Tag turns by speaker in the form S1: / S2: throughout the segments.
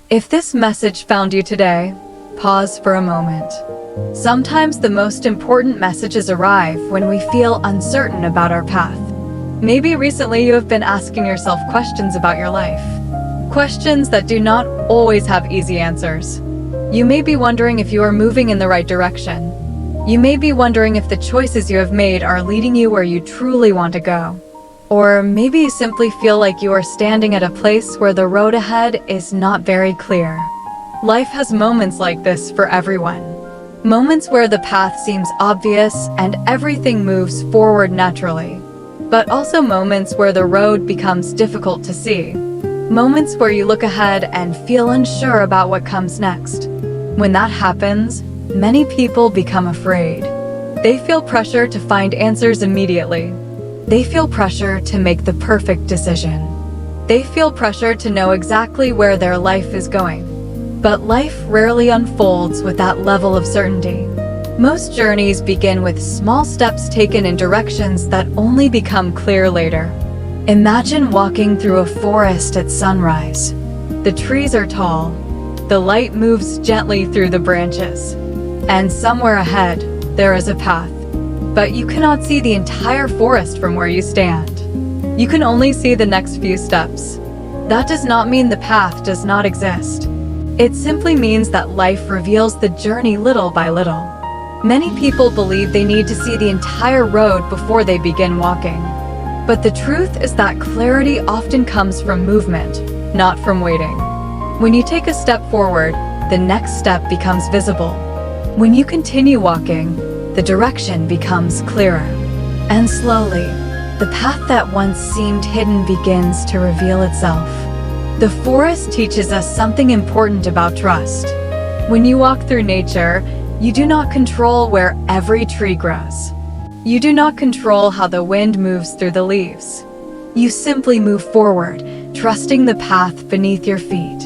S1: If this message found you today, pause for a moment. Sometimes the most important messages arrive when we feel uncertain about our path. Maybe recently you have been asking yourself questions about your life. Questions that do not always have easy answers. You may be wondering if you are moving in the right direction. You may be wondering if the choices you have made are leading you where you truly want to go. Or maybe you simply feel like you are standing at a place where the road ahead is not very clear. Life has moments like this for everyone. Moments where the path seems obvious and everything moves forward naturally. But also moments where the road becomes difficult to see. Moments where you look ahead and feel unsure about what comes next. When that happens, many people become afraid. They feel pressure to find answers immediately. They feel pressure to make the perfect decision. They feel pressure to know exactly where their life is going. But life rarely unfolds with that level of certainty. Most journeys begin with small steps taken in directions that only become clear later. Imagine walking through a forest at sunrise. The trees are tall. The light moves gently through the branches. And somewhere ahead, there is a path. But you cannot see the entire forest from where you stand. You can only see the next few steps. That does not mean the path does not exist. It simply means that life reveals the journey little by little. Many people believe they need to see the entire road before they begin walking. But the truth is that clarity often comes from movement, not from waiting. When you take a step forward, the next step becomes visible. When you continue walking, the direction becomes clearer. And slowly, the path that once seemed hidden begins to reveal itself. The forest teaches us something important about trust. When you walk through nature, you do not control where every tree grows. You do not control how the wind moves through the leaves. You simply move forward, trusting the path beneath your feet.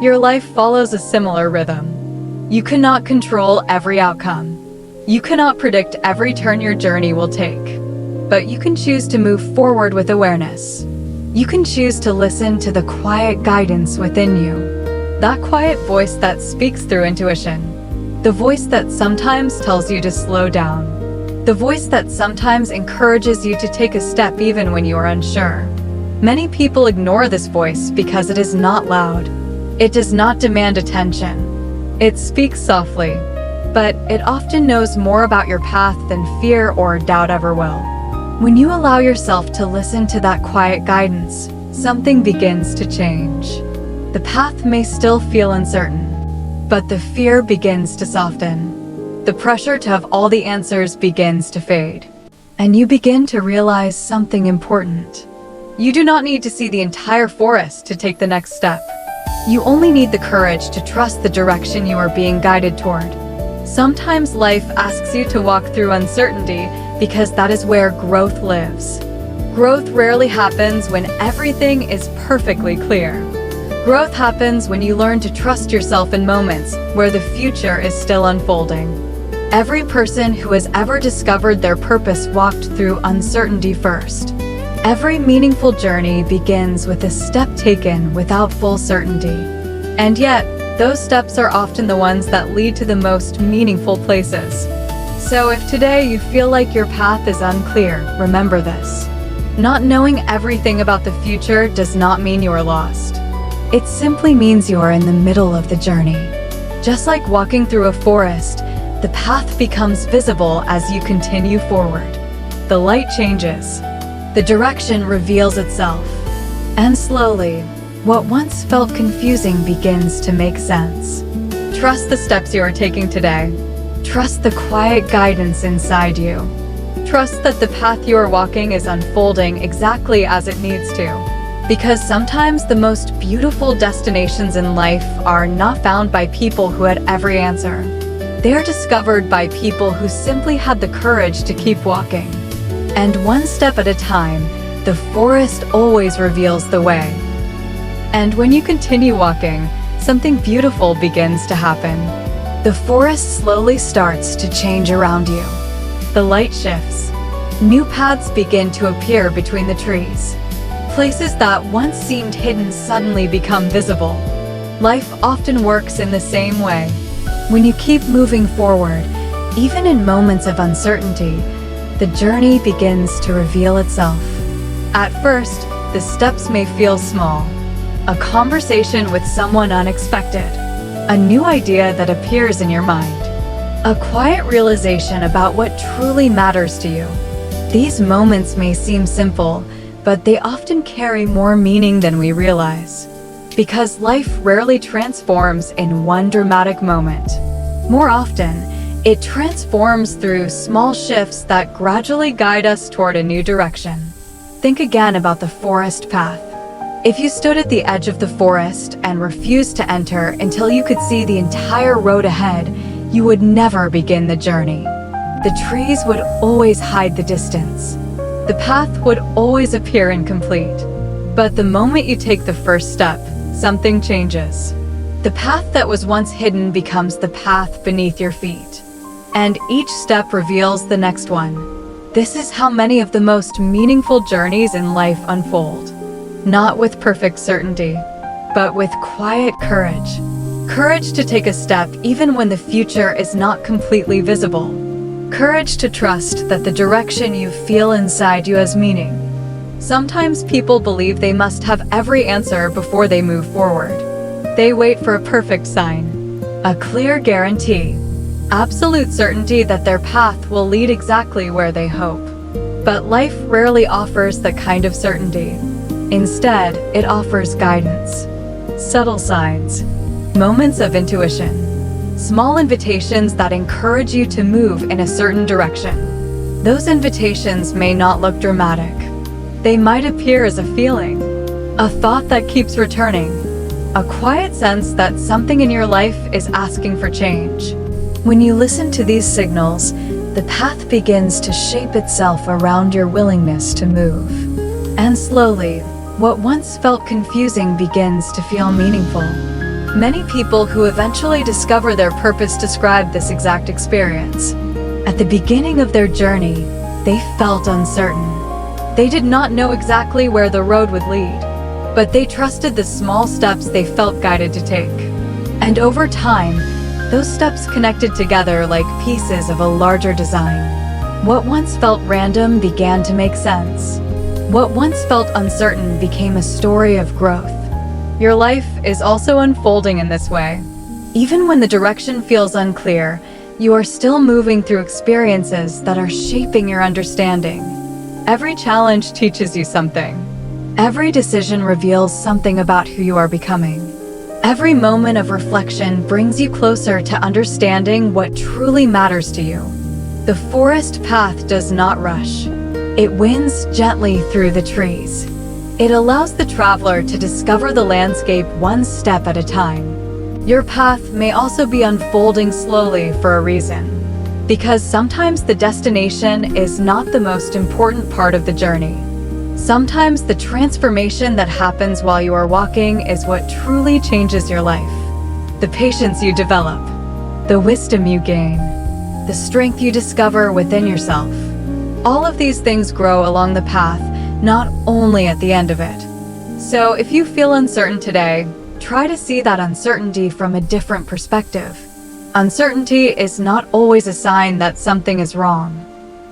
S1: Your life follows a similar rhythm. You cannot control every outcome. You cannot predict every turn your journey will take. But you can choose to move forward with awareness. You can choose to listen to the quiet guidance within you. That quiet voice that speaks through intuition. The voice that sometimes tells you to slow down. The voice that sometimes encourages you to take a step even when you are unsure. Many people ignore this voice because it is not loud. It does not demand attention. It speaks softly, but it often knows more about your path than fear or doubt ever will. When you allow yourself to listen to that quiet guidance, something begins to change. The path may still feel uncertain, but the fear begins to soften. The pressure to have all the answers begins to fade. And you begin to realize something important. You do not need to see the entire forest to take the next step. You only need the courage to trust the direction you are being guided toward. Sometimes life asks you to walk through uncertainty because that is where growth lives. Growth rarely happens when everything is perfectly clear. Growth happens when you learn to trust yourself in moments where the future is still unfolding. Every person who has ever discovered their purpose walked through uncertainty first. Every meaningful journey begins with a step taken without full certainty. And yet, those steps are often the ones that lead to the most meaningful places. So if today you feel like your path is unclear, remember this. Not knowing everything about the future does not mean you are lost. It simply means you are in the middle of the journey. Just like walking through a forest, the path becomes visible as you continue forward. The light changes. The direction reveals itself. And slowly, what once felt confusing begins to make sense. Trust the steps you are taking today. Trust the quiet guidance inside you. Trust that the path you are walking is unfolding exactly as it needs to. Because sometimes the most beautiful destinations in life are not found by people who had every answer. They are discovered by people who simply had the courage to keep walking. And one step at a time, the forest always reveals the way. And when you continue walking, something beautiful begins to happen. The forest slowly starts to change around you. The light shifts. New paths begin to appear between the trees. Places that once seemed hidden suddenly become visible. Life often works in the same way. When you keep moving forward, even in moments of uncertainty, the journey begins to reveal itself. At first, the steps may feel small. A conversation with someone unexpected, a new idea that appears in your mind, a quiet realization about what truly matters to you. These moments may seem simple, but they often carry more meaning than we realize. Because life rarely transforms in one dramatic moment. More often, it transforms through small shifts that gradually guide us toward a new direction. Think again about the forest path. If you stood at the edge of the forest and refused to enter until you could see the entire road ahead, you would never begin the journey. The trees would always hide the distance. The path would always appear incomplete. But the moment you take the first step, something changes. The path that was once hidden becomes the path beneath your feet. And each step reveals the next one. This is how many of the most meaningful journeys in life unfold. Not with perfect certainty, but with quiet courage. Courage to take a step even when the future is not completely visible. Courage to trust that the direction you feel inside you has meaning. Sometimes people believe they must have every answer before they move forward. They wait for a perfect sign, a clear guarantee, absolute certainty that their path will lead exactly where they hope. But life rarely offers that kind of certainty. Instead, it offers guidance, subtle signs, moments of intuition, small invitations that encourage you to move in a certain direction. Those invitations may not look dramatic. They might appear as a feeling, a thought that keeps returning, a quiet sense that something in your life is asking for change. When you listen to these signals, the path begins to shape itself around your willingness to move. And slowly, what once felt confusing begins to feel meaningful. Many people who eventually discover their purpose describe this exact experience. At the beginning of their journey, they felt uncertain. They did not know exactly where the road would lead, but they trusted the small steps they felt guided to take. And over time, those steps connected together like pieces of a larger design. What once felt random began to make sense. What once felt uncertain became a story of growth. Your life is also unfolding in this way. Even when the direction feels unclear, you are still moving through experiences that are shaping your understanding. Every challenge teaches you something. Every decision reveals something about who you are becoming. Every moment of reflection brings you closer to understanding what truly matters to you. The forest path does not rush. It winds gently through the trees. It allows the traveler to discover the landscape one step at a time. Your path may also be unfolding slowly for a reason. Because sometimes the destination is not the most important part of the journey. Sometimes the transformation that happens while you are walking is what truly changes your life. The patience you develop, the wisdom you gain, the strength you discover within yourself. All of these things grow along the path, not only at the end of it. So if you feel uncertain today, try to see that uncertainty from a different perspective. Uncertainty is not always a sign that something is wrong.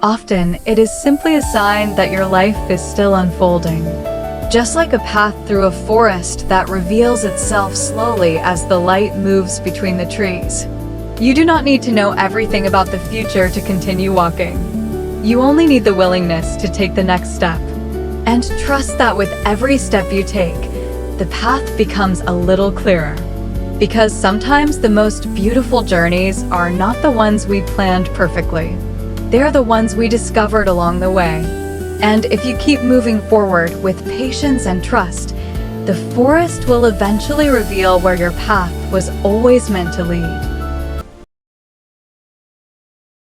S1: Often, it is simply a sign that your life is still unfolding. Just like a path through a forest that reveals itself slowly as the light moves between the trees. You do not need to know everything about the future to continue walking. You only need the willingness to take the next step. And trust that with every step you take, the path becomes a little clearer. Because sometimes the most beautiful journeys are not the ones we planned perfectly. They're the ones we discovered along the way. And if you keep moving forward with patience and trust, the forest will eventually reveal where your path was always meant to lead.